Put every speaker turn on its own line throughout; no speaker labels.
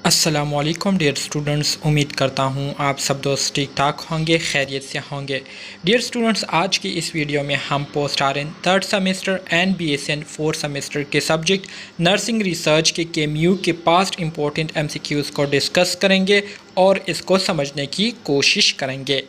अस्सलामुअलैकुम dear students, उम्मीद करता हूँ आप सब दोस्त ठीक ठाक होंगे, खैरियत से होंगे। डियर स्टूडेंट्स, आज की इस वीडियो में हम post RN third semester and BSN fourth semester के सब्जेक्ट नर्सिंग रिसर्च के केएमयू के पास्ट इंपॉर्टेंट एमसीक्यूज़ को डिस्कस करेंगे और इसको समझने की कोशिश करेंगे।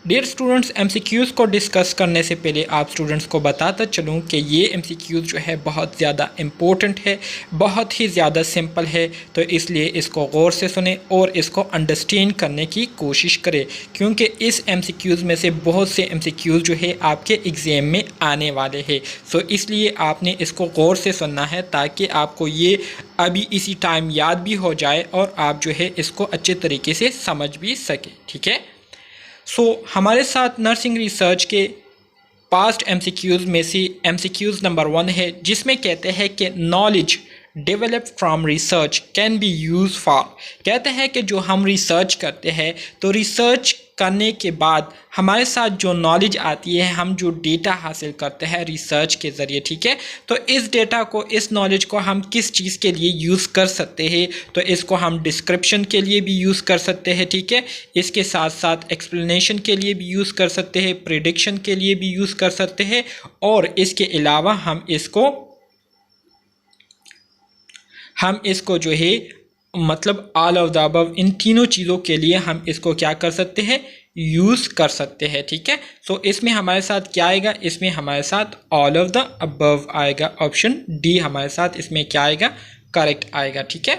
डियर स्टूडेंट्स, एमसीक्यूज़ को डिस्कस करने से पहले आप स्टूडेंट्स को बताता चलूँ कि ये एमसीक्यूज़ जो है बहुत ज़्यादा इम्पोर्टेंट है, बहुत ही ज़्यादा सिंपल है, तो इसलिए इसको गौर से सुने और इसको अंडरस्टैंड करने की कोशिश करें, क्योंकि इस एमसीक्यूज़ में से बहुत से एमसीक्यूज़ जो है आपके एग्ज़ाम में आने वाले हैं। सो इसलिए आपने इसको गौर से सुनना है ताकि आपको ये अभी इसी टाइम याद भी हो जाए और आप जो है इसको अच्छे तरीके से समझ भी सकें। ठीक है। हमारे साथ नर्सिंग रिसर्च के पास्ट एमसीक्यूज़ में से एमसीक्यूज़ नंबर 1 है, जिसमें कहते हैं कि knowledge develop from research can be use for. कहते हैं कि जो हम रिसर्च करते हैं तो रिसर्च करने के बाद हमारे साथ जो नॉलेज आती है, हम जो डेटा हासिल करते हैं रिसर्च के ज़रिए, ठीक है, तो इस डेटा को, इस नॉलेज को हम किस चीज़ के लिए यूज़ कर सकते हैं, तो इसको हम डिस्क्रिप्शन के लिए भी यूज़ कर सकते हैं। ठीक है, इसके साथ साथ एक्सप्लेनेशन के लिए भी यूज़ कर सकते हैं, प्रेडिक्शन के लिए भी यूज़ कर सकते हैं, और इसके अलावा हम इसको जो है मतलब ऑल ऑफ द अबव, इन तीनों चीज़ों के लिए हम इसको क्या कर सकते हैं, यूज़ कर सकते हैं। ठीक है, इसमें हमारे साथ क्या आएगा, इसमें हमारे साथ ऑल ऑफ द अबव आएगा, ऑप्शन डी हमारे साथ इसमें क्या आएगा, करेक्ट आएगा। ठीक है,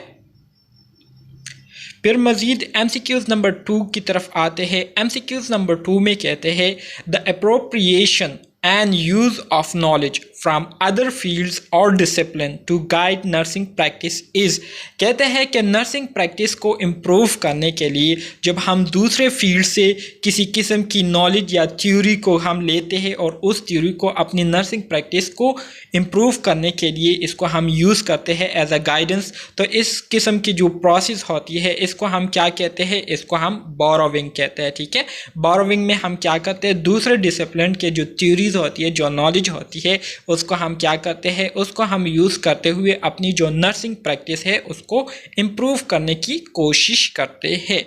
फिर मज़ीद एमसीक्यूज़ नंबर 2 की तरफ आते हैं। एमसीक्यूज़ नंबर 2 में कहते हैं the appropriation and use of knowledge from other fields or discipline to guide nursing practice is। कहते हैं कि नर्सिंग प्रैक्टिस को इम्प्रूव करने के लिए जब हम दूसरे फील्ड से किसी किस्म की नॉलेज या थ्योरी को हम लेते हैं और उस थ्योरी को अपनी नर्सिंग प्रैक्टिस को इम्प्रूव करने के लिए इसको हम यूज़ करते हैं एज अ गाइडेंस, तो इस किस्म की जो प्रोसेस होती है इसको हम क्या कहते हैं, इसको हम बोरोविंग कहते हैं। ठीक है, बोरोविंग में हम क्या करते हैं, दूसरे डिसिप्लिन के जो थ्योरीज होती है, जो नॉलेज होती है, उसको हम क्या करते हैं, उसको हम यूज़ करते हुए अपनी जो नर्सिंग प्रैक्टिस है उसको इम्प्रूव करने की कोशिश करते हैं।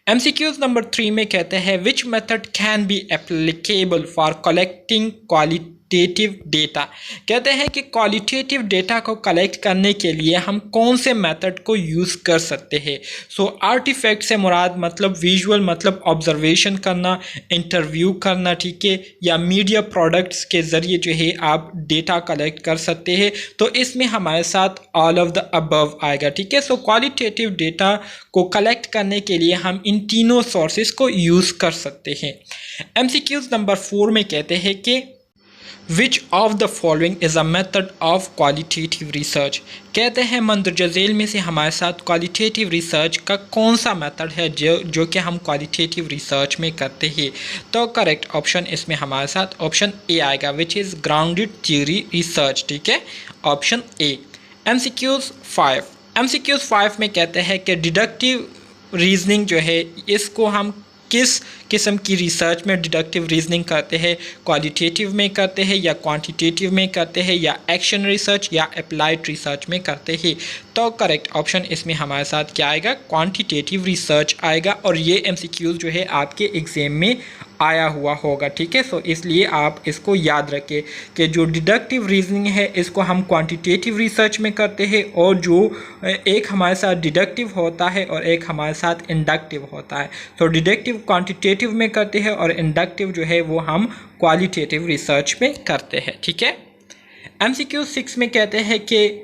एमसीक्यूज़ नंबर 3 में कहते हैं which method can be applicable for collecting qualitative data. कहते हैं कि क्वालिटेटिव डेटा को कलेक्ट करने के लिए हम कौन से मेथड को यूज़ कर सकते हैं। आर्टिफैक्ट से मुराद मतलब विजुअल, मतलब ऑब्जर्वेशन करना, इंटरव्यू करना, ठीक है, या मीडिया प्रोडक्ट्स के ज़रिए जो है आप डेटा कलेक्ट कर सकते हैं, तो इसमें हमारे साथ ऑल ऑफ द अबव आएगा। ठीक है, क्वालिटेटिव डेटा को कलेक्ट करने के लिए हम इन तीनों सोर्सेज को यूज़ कर सकते हैं। एमसीक्यूज़ नंबर 4 में कहते हैं कि which of the following is a method of qualitative research. कहते हैं मंदरजा झेल में से हमारे साथ क्वालिटेटिव रिसर्च का कौन सा मेथड है जो कि हम क्वालिटेटिव रिसर्च में करते हैं, तो करेक्ट ऑप्शन इसमें हमारे साथ ऑप्शन ए आएगा, which is grounded theory research. ठीक है, ऑप्शन ए। एमसीक्यूज़ 5 में कहते हैं कि डिडक्टिव रीजनिंग जो है, इसको हम किस किस्म की रिसर्च में डिडक्टिव रीजनिंग करते हैं, क्वालिटेटिव में करते हैं या क्वांटिटेटिव में करते हैं या एक्शन रिसर्च या अप्लाइड रिसर्च में करते हैं, तो करेक्ट ऑप्शन इसमें हमारे साथ क्या आएगा, क्वांटिटेटिव रिसर्च आएगा। और ये एमसीक्यूज़ जो है आपके एग्ज़ाम में आया हुआ होगा। ठीक है, इसलिए आप इसको याद रखें कि जो डिडक्टिव रीजनिंग है इसको हम क्वांटिटेटिव रिसर्च में करते हैं, और जो एक हमारे साथ डिडक्टिव होता है और एक हमारे साथ इंडक्टिव होता है। डिडक्टिव क्वांटिटेटिव में करते हैं और इंडक्टिव जो है वो हम क्वालिटेटिव रिसर्च में करते हैं। ठीक है, एमसीक्यू 6 में कहते हैं कि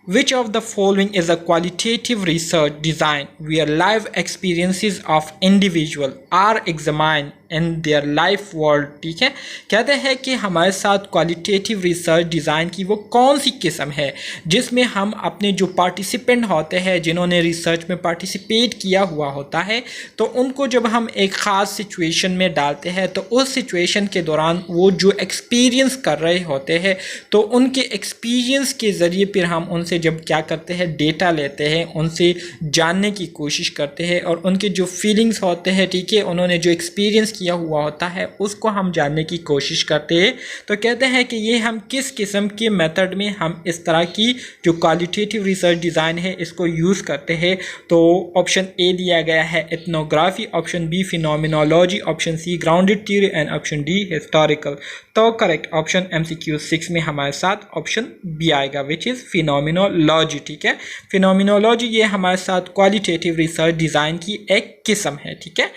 Which of the following is a qualitative research design where life experiences of individual are examined in their life world। ठीक है, कहते हैं कि हमारे साथ क्वालिटेटिव रिसर्च डिज़ाइन की वो कौन सी किस्म है जिसमें हम अपने जो पार्टिसिपेंट होते हैं, जिन्होंने रिसर्च में पार्टिसिपेट किया हुआ होता है, तो उनको जब हम एक ख़ास सिचुएशन में डालते हैं तो उस सिचुएशन के दौरान वो जो एक्सपीरियंस कर रहे होते हैं, तो उनके एक्सपीरियंस के ज़रिए फिर हम उनसे जब क्या करते हैं, डेटा लेते हैं, उनसे जानने की कोशिश करते हैं और उनके जो फीलिंग्स होते हैं, ठीक है, उन्होंने जो एक्सपीरियंस किया हुआ होता है उसको हम जानने की कोशिश करते हैं। तो कहते हैं कि ये हम किस किस्म के मेथड में हम इस तरह की जो क्वालिटेटिव रिसर्च डिज़ाइन है इसको यूज़ करते हैं। तो ऑप्शन ए दिया गया है ethnography, option B phenomenology, option C grounded theory and option D historical. तो करेक्ट ऑप्शन MCQ 6 में हमारे साथ ऑप्शन बी आएगा विच इज़ फिनोमिनोलॉजी। ठीक है, फिनोमिनोलॉजी ये हमारे साथ क्वालिटेटिव रिसर्च डिज़ाइन की एक किस्म है। ठीक है,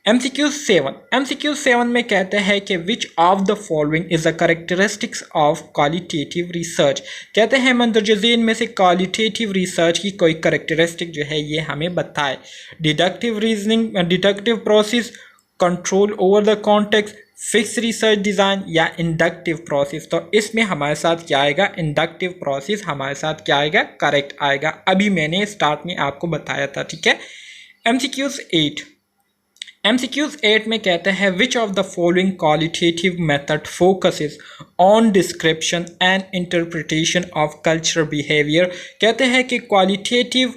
MCQ 7 में कहते हैं कि which of the following is the characteristics of qualitative research. कहते हैं मंदरज ज़ेन में से क्वालिटेटिव रिसर्च की कोई करेक्टरिस्टिक जो है ये हमें बताए। Deductive reasoning, deductive process, control over the context, fix research design या इंडक्टिव प्रोसेस। तो इसमें हमारे साथ क्या आएगा, इंडक्टिव प्रोसेस हमारे साथ क्या आएगा, करेक्ट आएगा। अभी मैंने स्टार्ट में आपको बताया था। ठीक है, MCQs 8 में कहते हैं which of the following qualitative method focuses on description and interpretation of cultural behaviour. कहते हैं कि क्वालिटेटिव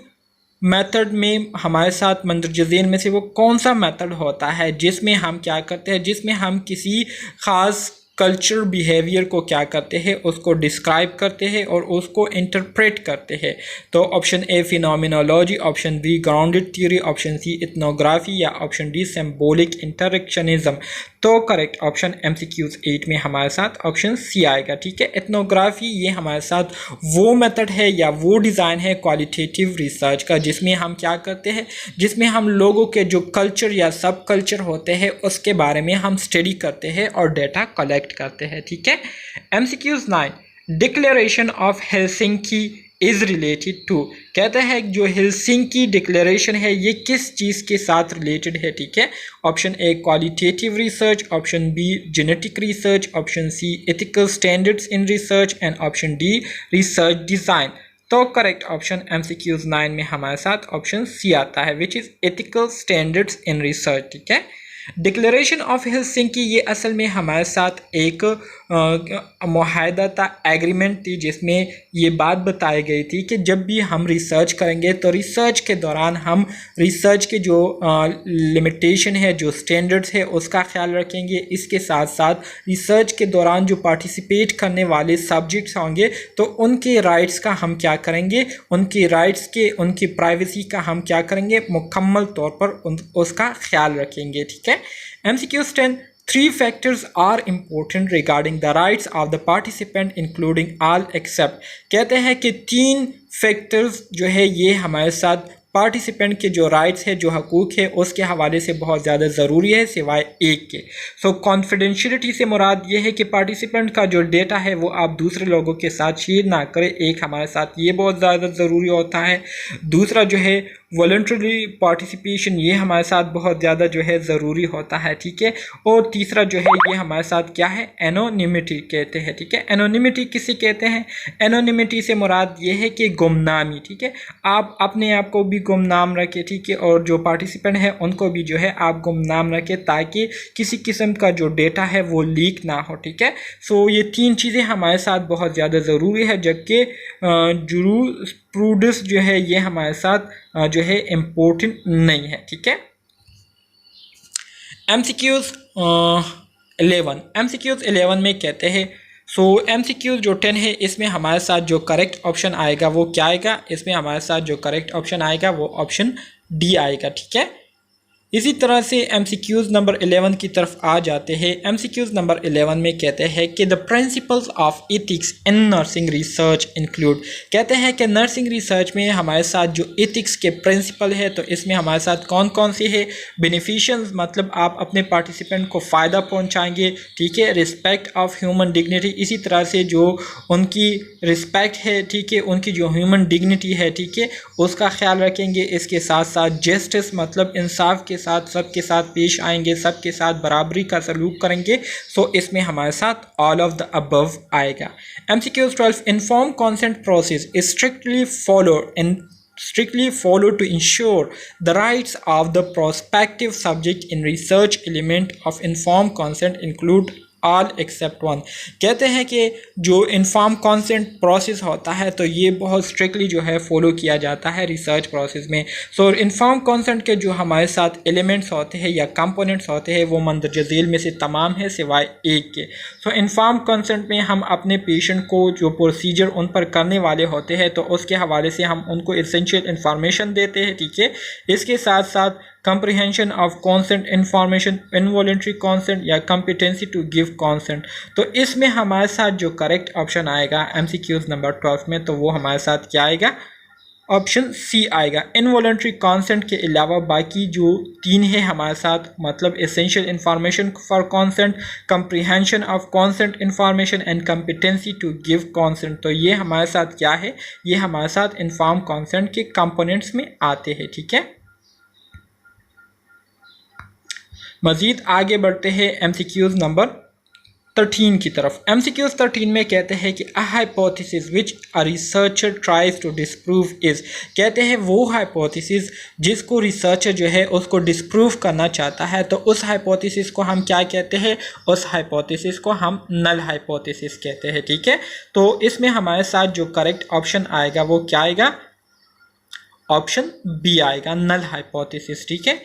मेथड में हमारे साथ मंदरज ज़ेन में से वो कौन सा मेथड होता है जिसमें हम क्या करते हैं, जिसमें हम किसी ख़ास कल्चर बिहेवियर को क्या करते हैं, उसको डिस्क्राइब करते हैं और उसको इंटरप्रेट करते हैं। तो option A phenomenology, option B grounded theory, option C ethnography या ऑप्शन डी सिंबॉलिक इंटरेक्शनिज्म। तो करेक्ट ऑप्शन MCQ 8 में हमारे साथ ऑप्शन सी आएगा। ठीक है, इथनोग्राफी ये हमारे साथ वो मेथड है या वो डिज़ाइन है क्वालिटेटिव रिसर्च का जिसमें हम क्या करते हैं, जिसमें हम लोगों के जो कल्चर या सब कल्चर होते हैं उसके बारे में हम स्टडी करते हैं और डेटा कलेक्ट करते हैं। ठीक है, MCQ 9 declaration of Helsinki is related to. कहते हैं जो हेलसिंकी डिक्लेरेशन है ये किस चीज़ के साथ रिलेटेड है। ठीक है, option A qualitative research, option B genetic research, option C ethical standards in research and option D research design. तो करेक्ट ऑप्शन MCQ 9 में हमारे साथ ऑप्शन सी आता है which is ethical standards in research. ठीक है, डिक्लेरेशन ऑफ हेलसिंकी ये असल में हमारे साथ एक मुआहदा था, एग्रीमेंट थी जिसमें ये बात बताई गई थी कि जब भी हम रिसर्च करेंगे तो रिसर्च के दौरान हम रिसर्च के जो लिमिटेशन है, जो स्टैंडर्ड्स है उसका ख्याल रखेंगे। इसके साथ साथ रिसर्च के दौरान जो पार्टिसिपेट करने वाले सब्जेक्ट्स होंगे तो उनके राइट्स का हम क्या करेंगे, उनकी राइट्स के, उनकी प्राइवेसी का हम क्या करेंगे, मुकम्मल तौर पर उसका ख्याल रखेंगे। ठीक है, MCQ 10 3 factors are important regarding the rights of the participant including all except। कहते हैं कि 3 फैक्टर्स जो है ये हमारे साथ पार्टिसिपेंट के जो राइट्स है, जो हकूक़ है उसके हवाले से बहुत ज़्यादा ज़रूरी है सिवाय एक के। सो कॉन्फिडेंशियलिटी से मुराद ये है कि पार्टिसिपेंट का जो डेटा है वो आप दूसरे लोगों के साथ शेयर ना करें। एक हमारे साथ ये बहुत ज़्यादा ज़रूरी होता है। दूसरा जो है वॉलंटरी पार्टिसिपेशन, ये हमारे साथ बहुत ज़्यादा जो है ज़रूरी होता है। ठीक है, और तीसरा जो है ये हमारे साथ क्या है, एनोनिमिटी कहते हैं। ठीक है, एनोनिमिटी किसे कहते हैं, एनोनिमिटी से मुराद ये है कि गुमनामी। ठीक है, आप अपने आप को भी गुमनाम रखें। ठीक है, और जो पार्टिसिपेंट है उनको भी जो है आप गुमनाम रखें ताकि किसी किस्म का जो डेटा है वो लीक ना हो। ठीक है, सो ये 3 चीज़ें हमारे साथ बहुत ज़्यादा ज़रूरी है, जबकि जूरिस्प्रूडेंस जो है ये हमारे साथ जो है इम्पोर्टेंट नहीं है। ठीक है, MCQs 11 में कहते हैं MCQ जो 10 है इसमें हमारे साथ जो करेक्ट ऑप्शन आएगा वो क्या आएगा, इसमें हमारे साथ जो करेक्ट ऑप्शन आएगा वो ऑप्शन डी आएगा। ठीक है, इसी तरह से MCQs नंबर 11 की तरफ आ जाते हैं। MCQs नंबर 11 में कहते हैं कि the principles of ethics in nursing research include. कहते हैं कि नर्सिंग रिसर्च में हमारे साथ जो एथिक्स के प्रिंसिपल है तो इसमें हमारे साथ कौन कौन से है, बेनिफिशियंस मतलब आप अपने पार्टिसिपेंट को फ़ायदा पहुंचाएंगे। ठीक है, रिस्पेक्ट ऑफ ह्यूमन डिग्निटी, इसी तरह से जो उनकी रिस्पेक्ट है, ठीक है, उनकी जो ह्यूमन डिग्निटी है, ठीक है, उसका ख्याल रखेंगे। इसके साथ साथ जस्टिस मतलब इंसाफ के साथ सबके साथ पेश आएंगे, सबके साथ बराबरी का सलूक करेंगे। इसमें हमारे साथ ऑल ऑफ द अबव आएगा। MCQ 12 inform consent process is strictly followed to ensure the rights of the prospective subject in research element of informed consent include all except one. कहते हैं कि जो इन्फॉर्म कंसेंट प्रोसेस होता है तो ये बहुत स्ट्रिक्टली जो है फॉलो किया जाता है रिसर्च प्रोसेस में। सो इन्फॉर्म कंसेंट के जो हमारे साथ एलिमेंट्स होते हैं या कंपोनेंट्स होते हैं वो मंदरजा झील में से तमाम है सिवाय एक के। सो इन्फॉर्म कंसेंट में हम अपने पेशेंट को जो प्रोसीजर उन पर करने वाले होते हैं तो उसके हवाले से हम उनको एसेंशियल इंफॉर्मेशन देते हैं, ठीक है। इसके साथ साथ comprehension of consent information, involuntary consent या competency to give consent। तो इसमें हमारे साथ जो करेक्ट ऑप्शन आएगा MCQs नंबर 12 में तो वो हमारे साथ क्या आएगा, ऑप्शन सी आएगा। इनवॉलंटरी कॉन्सेंट के अलावा बाकी जो 3 है हमारे साथ, मतलब essential information for consent, comprehension of consent information and competency to give consent, तो ये हमारे साथ क्या है, ये हमारे साथ इन्फॉर्म कॉन्सेंट के कंपोनेंट्स में आते हैं, ठीक है। मज़ीद आगे बढ़ते हैं MCQs नंबर 13 की तरफ। MCQs 13 में कहते हैं कि a hypothesis which a researcher tries to disprove is, कहते हैं वो हाइपोथेसिस जिसको रिसर्चर जो है उसको डिस्प्रूव करना चाहता है तो उस हाइपोथेसिस को हम क्या कहते हैं, उस हाइपोथेसिस को हम नल हाइपोथेसिस कहते हैं, ठीक है। तो इसमें हमारे साथ जो करेक्ट ऑप्शन आएगा वो क्या आएगा, ऑप्शन बी आएगा, नल हाइपोथेसिस, ठीक है।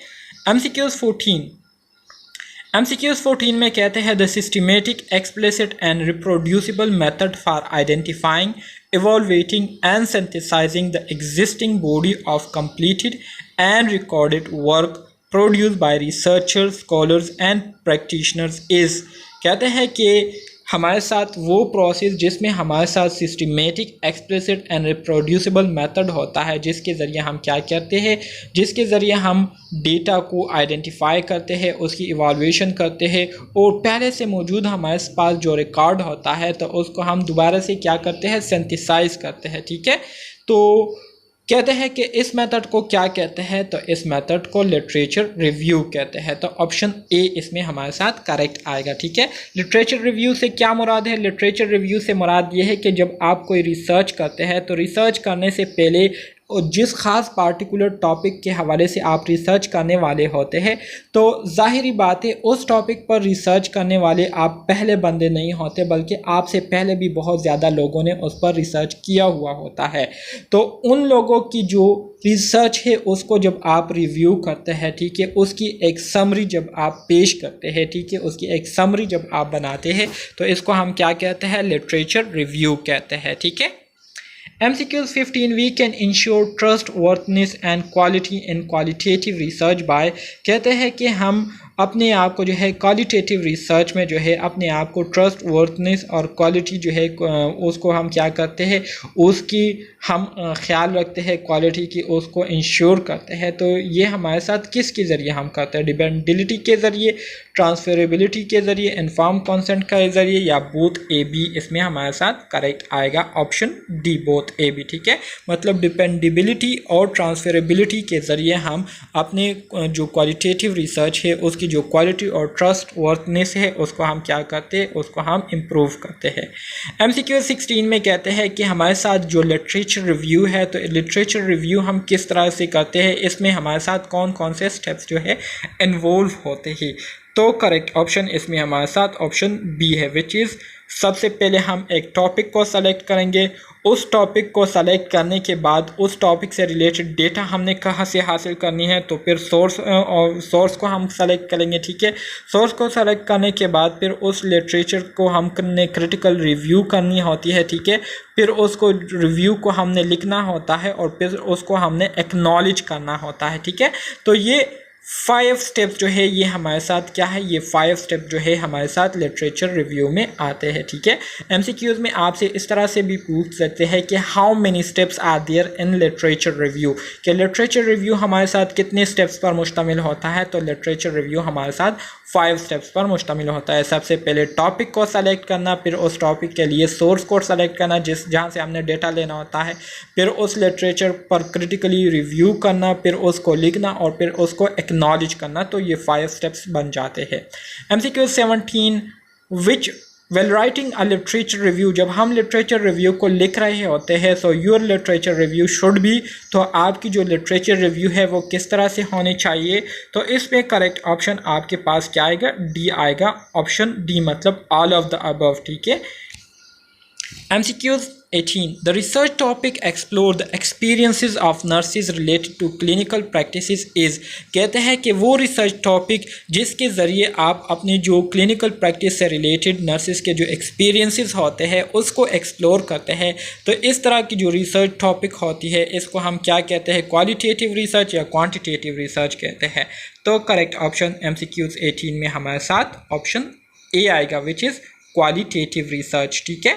MCQs 14 में कहते हैं the systematic explicit and reproducible method for identifying, evaluating and synthesizing the existing body of completed and recorded work produced by researchers, scholars and practitioners is, कहते हैं कि हमारे साथ वो प्रोसेस जिसमें हमारे साथ systematic explicit and reproducible method होता है, जिसके ज़रिए हम क्या करते हैं, जिसके ज़रिए हम डेटा को आइडेंटिफाई करते हैं, उसकी इवाल्यूएशन करते हैं और पहले से मौजूद हमारे पास जो रिकॉर्ड होता है तो उसको हम दोबारा से क्या करते हैं, सिंथेसाइज करते हैं, ठीक है। तो कहते हैं कि इस मेथड को क्या कहते हैं, तो इस मेथड को लिटरेचर रिव्यू कहते हैं। तो ऑप्शन ए इसमें हमारे साथ करेक्ट आएगा, ठीक है। लिटरेचर रिव्यू से क्या मुराद है, लिटरेचर रिव्यू से मुराद ये है कि जब आप कोई रिसर्च करते हैं तो रिसर्च करने से पहले और जिस ख़ास पार्टिकुलर टॉपिक के हवाले से आप रिसर्च करने वाले होते हैं तो ज़ाहिरी बात है उस टॉपिक पर रिसर्च करने वाले आप पहले बंदे नहीं होते, बल्कि आपसे पहले भी बहुत ज़्यादा लोगों ने उस पर रिसर्च किया हुआ होता है। तो उन लोगों की जो रिसर्च है उसको जब आप रिव्यू करते हैं, ठीक है, उसकी एक समरी जब आप पेश करते हैं, ठीक है, उसकी एक समरी जब आप बनाते हैं तो इसको हम क्या कहते हैं, लिटरेचर रिव्यू कहते हैं, ठीक है। MCQs 15 we can ensure trustworthiness and quality in qualitative research by, कहते हैं कि हम अपने आप को जो है क्वालिटेटिव रिसर्च में जो है अपने आप को ट्रस्टवर्थनेस और क्वालिटी जो है उसको हम क्या करते हैं, उसकी हम ख्याल रखते हैं, क्वालिटी की उसको इंश्योर करते हैं। तो ये हमारे साथ किसके ज़रिए हम करते हैं, डिपेंडेबिलिटी के ज़रिए, ट्रांसफरेबिलिटी के ज़रिए, इन्फॉर्म कंसेंट के ज़रिए या बोथ ए बी, इसमें हमारे साथ करेक्ट आएगा option D, both A B, ठीक है। मतलब डिपेंडेबिलिटी और ट्रांसफरेबिलिटी के ज़रिए हम अपने जो क्वालिटेटिव रिसर्च है उसकी जो क्वालिटी और ट्रस्टवर्थनेस है उसको हम क्या करते हैं, उसको हम इम्प्रूव करते हैं। MCQ 16 में कहते हैं कि हमारे साथ जो लिटरेचर रिव्यू है तो लिटरेचर रिव्यू हम किस तरह से करते हैं, इसमें हमारे साथ कौन कौन से स्टेप्स जो है इन्वॉल्व होते हैं। तो करेक्ट ऑप्शन इसमें हमारे साथ ऑप्शन बी है, विच इज़ सबसे पहले हम एक टॉपिक को सेलेक्ट करेंगे, उस टॉपिक को सेलेक्ट करने के बाद उस टॉपिक से रिलेटेड डेटा हमने कहाँ से हासिल करनी है, तो फिर सोर्स को हम सेलेक्ट करेंगे, ठीक है। सोर्स को सेलेक्ट करने के बाद फिर उस लिटरेचर को हमने क्रिटिकल रिव्यू करनी होती है, ठीक है। फिर उसको रिव्यू को हमने लिखना होता है और फिर उसको हमने एक्नॉलेज करना होता है, ठीक है। तो ये 5 स्टेप्स जो है ये हमारे साथ क्या है, ये 5 स्टेप जो है हमारे साथ लिटरेचर रिव्यू में आते हैं, ठीक है। MCQs में आपसे इस तरह से भी पूछ सकते हैं कि how many steps are there in literature review, कि लिटरेचर रिव्यू हमारे साथ कितने स्टेप्स पर मुश्तमिल होता है। तो लिटरेचर रिव्यू हमारे साथ 5 स्टेप्स पर मुश्तमिल होता है। सबसे पहले टॉपिक को सेलेक्ट करना, फिर उस टॉपिक के लिए सोर्स को सेलेक्ट करना जहाँ से हमने डेटा लेना होता है, फिर उस लिटरेचर पर क्रिटिकली रिव्यू करना, फिर उसको लिखना और फिर उसको एक्नॉलेज करना। तो ये 5 स्टेप्स बन जाते हैं। MCQ 17 which well writing a literature review, जब हम लिटरेचर रिव्यू को लिख रहे होते हैं so your literature review should be, तो आपकी जो लिटरेचर रिव्यू है वो किस तरह से होनी चाहिए, तो इसमें करेक्ट ऑप्शन आपके पास क्या आएगा, डी आएगा, ऑप्शन डी मतलब ऑल ऑफ द अबव, ठीक है। MCQs 18. The research topic explore the experiences of nurses related to clinical practices is, कहते हैं कि वो रिसर्च टॉपिक जिसके ज़रिए आप अपने जो क्लिनिकल प्रैक्टिस से रिलेटेड नर्सेज के जो एक्सपीरियंसेस होते हैं उसको एक्सप्लोर करते हैं। तो इस तरह की जो रिसर्च टॉपिक होती है इसको हम क्या कहते हैं, क्वालिटेटिव रिसर्च या क्वांटिटेटिव रिसर्च कहते हैं। तो करेक्ट ऑप्शन MCQs 18 में हमारे साथ ऑप्शन ए आएगा, विच इज़ क्वालिटेटिव रिसर्च, ठीक है।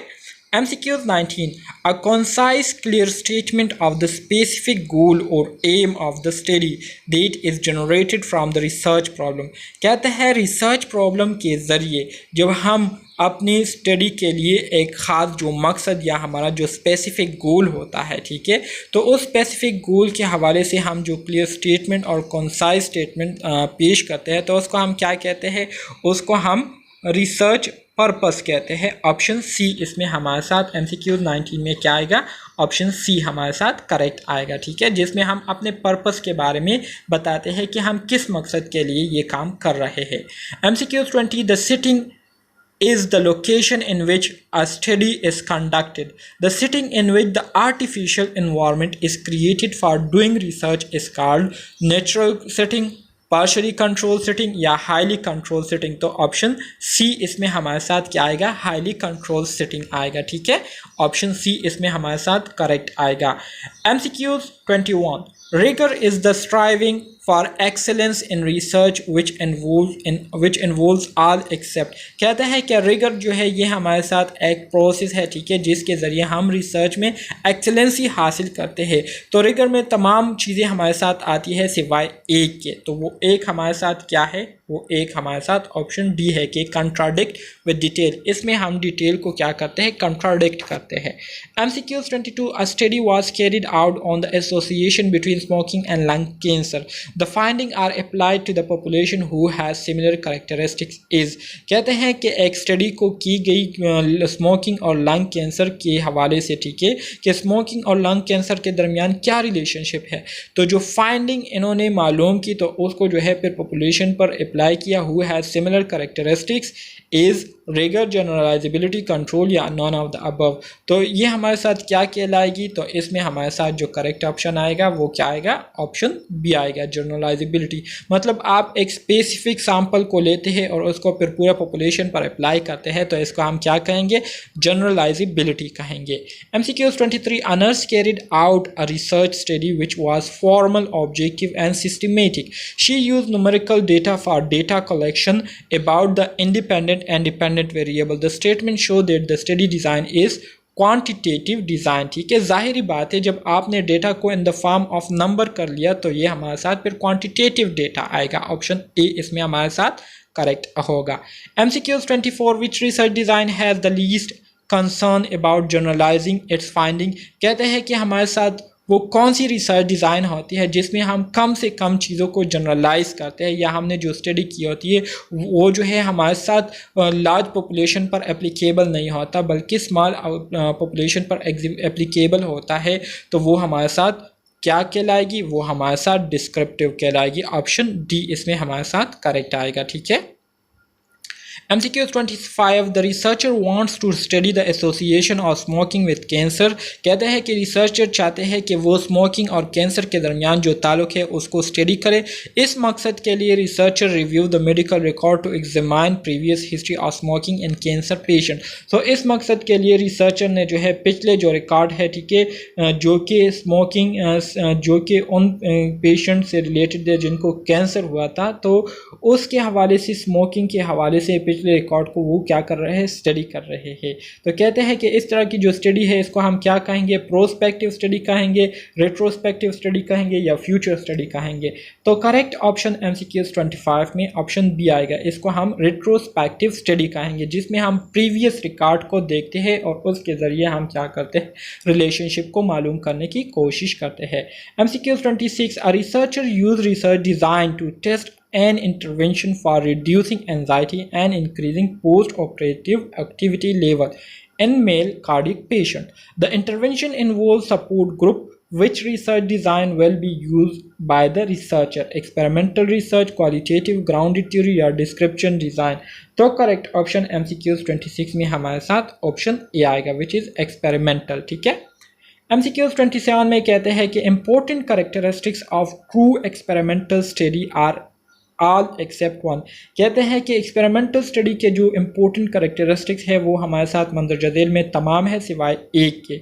MCQs 19. A concise, clear statement of the specific goal or aim of the study that is generated from the research problem. कहते हैं रिसर्च प्रॉब्लम के ज़रिए जब हम अपनी स्टडी के लिए एक ख़ास जो मकसद या हमारा जो स्पेसिफिक गोल होता है, ठीक है, तो उस स्पेसिफिक गोल के हवाले से हम जो क्लियर स्टेटमेंट और कॉन्साइज स्टेटमेंट पेश करते हैं तो उसको हम क्या कहते हैं, उसको हम रिसर्च पर्पस कहते हैं। ऑप्शन सी इसमें हमारे साथ MCQ 19 में क्या आएगा, ऑप्शन सी हमारे साथ करेक्ट आएगा, ठीक है, जिसमें हम अपने पर्पस के बारे में बताते हैं कि हम किस मकसद के लिए ये काम कर रहे हैं। MCQ 20. The sitting is the location in which a study is conducted. The setting in which the artificial environment is created for doing research is called natural setting, partially control setting या highly control setting. तो option C इसमें हमारे साथ क्या आएगा, highly control setting आएगा, ठीक है, ऑप्शन सी इसमें हमारे साथ करेक्ट आएगा। MCQs 21. Rigor is the striving for excellence in research which involves all except, कहते हैं कि रिगर जो है ये हमारे साथ एक प्रोसेस है, ठीक है, जिसके ज़रिए हम रिसर्च में एक्सेलेंसी हासिल करते हैं। तो रिगर में तमाम चीज़ें हमारे साथ आती है सिवाय एक के, तो वो एक हमारे साथ क्या है, वो एक हमारे साथ ऑप्शन डी है कि कंट्राडिक्ट विद डिटेल। इसमें हम डिटेल को क्या करते हैं, कंट्राडिक्ट करते हैं। MCQs 22. A study was carried out on the association between smoking and lung cancer. The findings are applied to the population who has similar characteristics is, कहते हैं कि एक स्टडी को की गई स्मोकिंग और लंग कैंसर के हवाले से, ठीक है, कि स्मोकिंग और लंग कैंसर के दरमियान क्या रिलेशनशिप है। तो जो फाइंडिंग इन्होंने मालूम की तो उसको जो है फिर पॉपुलेशन पर अप्लाई किया, who has similar characteristics is rigour, generalisability, control या नॉन ऑफ द अबव। तो ये हमारे साथ क्या कहलाएगी, तो इसमें हमारे साथ जो करेक्ट ऑप्शन आएगा वो क्या आएगा, ऑप्शन बी आएगा, जनरलाइजेबिलिटी। मतलब आप एक स्पेसिफिक सैंपल को लेते हैं और उसको फिर पूरा पॉपुलेशन पर अप्लाई करते हैं तो इसको हम क्या कहेंगे, जनरलाइजेबिलिटी कहेंगे। MCQs 23. A nurse carried out a research study which was formal, objective and systematic. She used numerical data for data collection about the independent and dependent variable. The statement show that the study design is quantitative design, ठीक है, ज़ाहिरी बात है जब आपने data को in the form of number कर लिया तो ये हमारे साथ फिर क्वांटिटेटिव डेटा आएगा, ऑप्शन ए इसमें हमारे साथ करेक्ट होगा। MCQs 24. Which research design has the least concern about generalizing its finding, कहते हैं कि हमारे साथ वो कौन सी रिसर्च डिज़ाइन होती है जिसमें हम कम से कम चीज़ों को जनरलाइज करते हैं, या हमने जो स्टडी की होती है वो जो है हमारे साथ लार्ज पॉपुलेशन पर एप्लीकेबल नहीं होता बल्कि स्मॉल पॉपुलेशन पर एप्लीकेबल होता है, तो वो हमारे साथ क्या कहलाएगी, वो हमारे साथ डिस्क्रिप्टिव कहलाएगी, ऑप्शन डी इसमें हमारे साथ करेक्ट आएगा, ठीक है। MCQs 25. The researcher wants to study the association of smoking with cancer, कहते हैं कि रिसर्चर चाहते हैं कि वो स्मोकिंग और कैंसर के दरमियान जो ताल्लुक़ है उसको स्टडी करे। इस मकसद के लिए researcher review the medical record to examine previous history of smoking in cancer patient. तो इस मकसद के लिए रिसर्चर ने जो है पिछले जो रिकॉर्ड है, ठीक है, जो कि स्मोकिंग जो कि उन पेशेंट से रिलेटेड है जिनको कैंसर हुआ था, तो उसके हवाले से स्मोकिंग के हवाले से पिछले रिकॉर्ड को वो क्या कर रहे हैं, स्टडी कर रहे हैं। तो कहते हैं कि इस तरह की जो स्टडी है इसको हम क्या कहेंगे, प्रोस्पेक्टिव स्टडी कहेंगे, रेट्रोस्पेक्टिव स्टडी कहेंगे या फ्यूचर स्टडी कहेंगे। तो करेक्ट ऑप्शन MCQs 25 में ऑप्शन बी आएगा, इसको हम रेट्रोस्पेक्टिव स्टडी कहेंगे, जिसमें हम प्रीवियस रिकॉर्ड को देखते हैं और उसके ज़रिए हम क्या करते हैं, रिलेशनशिप को मालूम करने की कोशिश करते हैं। MCQs 26. A researcher use research design to test an intervention for reducing anxiety and increasing post-operative activity level in male cardiac patient. The intervention involves support group which research design will be used by the researcher. Experimental research, qualitative grounded theory या description design. तो correct option MCQs 26 में हमारे साथ option A आएगा which is experimental. ठीक है। MCQs 27 में कहते हैं कि important characteristics of true experimental study are all except one। कहते हैं कि एक्सपेरिमेंटल स्टडी के जो इम्पोर्टेंट करेक्टरिस्टिक्स है वो हमारे साथ मंदरजा झेल में तमाम है सिवाय एक के,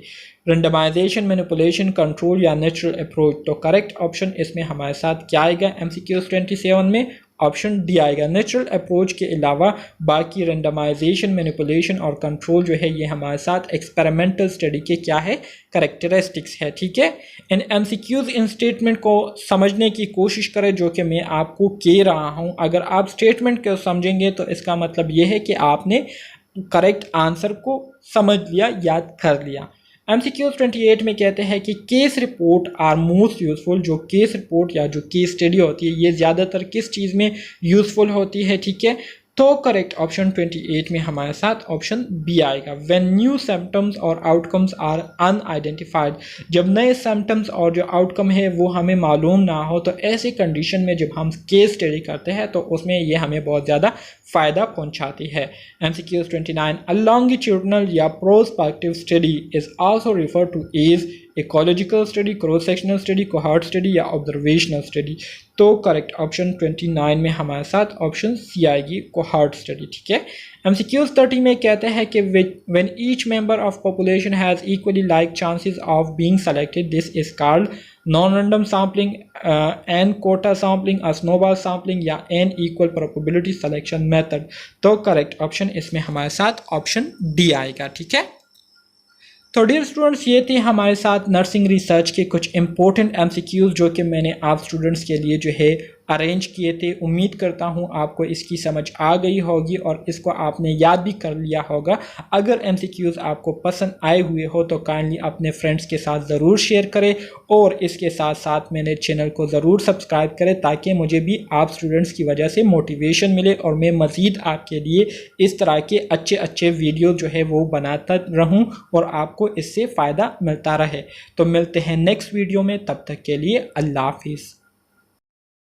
रेंडमाइजेशन, मैनिपुलेशन, कंट्रोल या नेचुरल अप्रोच। तो करेक्ट ऑप्शन इसमें हमारे साथ क्या आएगा MCQs 27 में? ऑप्शन डी आएगा। नेचुरल अप्रोच के अलावा बाकी रेंडमाइजेशन, मैनिपुलेशन और कंट्रोल जो है ये हमारे साथ एक्सपेरिमेंटल स्टडी के क्या है? करेक्टरिस्टिक्स है। ठीक है। इन MCQs इन स्टेटमेंट को समझने की कोशिश करें जो कि मैं आपको कह रहा हूँ। अगर आप स्टेटमेंट को समझेंगे तो इसका मतलब ये है कि आपने करेक्ट आंसर को समझ लिया, याद कर लिया। MCQs 28 में कहते हैं कि case report are most useful. जो केस रिपोर्ट या जो केस स्टडी होती है ये ज़्यादातर किस चीज़ में यूजफुल होती है? ठीक है। तो करेक्ट ऑप्शन 28 में हमारे साथ ऑप्शन बी आएगा। व्हेन न्यू सिम्टम्स और आउटकम्स आर अनआइडेंटिफाइड। जब नए सिम्टम्स और जो आउटकम है वो हमें मालूम ना हो तो ऐसी कंडीशन में जब हम केस स्टडी करते हैं तो उसमें ये हमें बहुत ज़्यादा फ़ायदा पहुंचाती है। MCQs 29 अ लॉन्गिट्यूडनल या prospective study is also refer to as ecological study, cross sectional study, cohort study या ऑब्जर्वेशनल स्टडी। तो करेक्ट ऑप्शन 29 में हमारे साथ ऑप्शन सी आएगी, कोहॉर्ट स्टडी। ठीक है। MCQs 30 में कहते हैं कि when each member of population has equally like chances of being selected this is called non random sampling, an quota sampling, snowball sampling या an equal probability selection method. तो correct option इसमें हमारे साथ option D आएगा। ठीक है। तो dear students ये थे हमारे साथ नर्सिंग रिसर्च के कुछ इंपॉर्टेंट MCQs जो कि मैंने आप स्टूडेंट्स के लिए जो है अरेंज किए थे। उम्मीद करता हूँ आपको इसकी समझ आ गई होगी और इसको आपने याद भी कर लिया होगा। अगर MCQs आपको पसंद आए हुए हो तो काइंडली अपने फ्रेंड्स के साथ ज़रूर शेयर करें और इसके साथ साथ मेरे चैनल को ज़रूर सब्सक्राइब करें ताकि मुझे भी आप स्टूडेंट्स की वजह से मोटिवेशन मिले और मैं मज़ीद आपके लिए इस तरह के अच्छे अच्छे वीडियो जो है वो बनाता रहूँ और आपको इससे फ़ायदा मिलता रहे। तो मिलते हैं नेक्स्ट वीडियो में, तब तक के लिए अल्लाह हाफिज़।